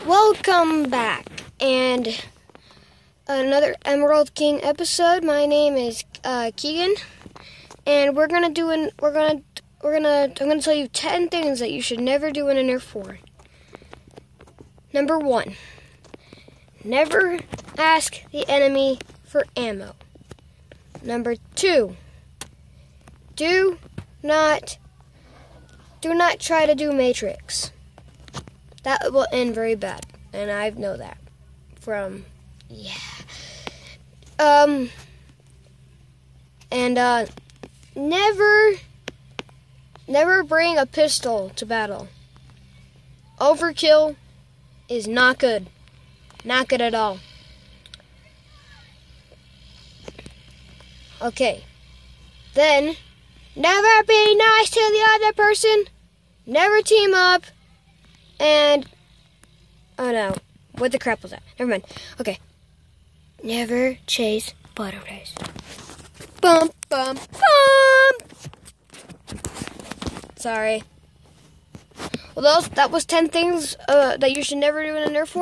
Welcome back, and another Emerald King episode. My name is Keegan, and I'm gonna tell you 10 things that you should never do in a Nerf 4. Number 1, never ask the enemy for ammo. Number 2, do not try to do Matrix. That will end very bad, and I know that from, never bring a pistol to battle. Overkill is not good. Not good at all. Okay. Then, never be nice to the other person. Never team up. And, oh no, what the crap was that? Never mind. Okay. Never chase butterflies. Bum, bum, bum. Sorry. Well, that was 10 things that you should never do in a Nerf 4.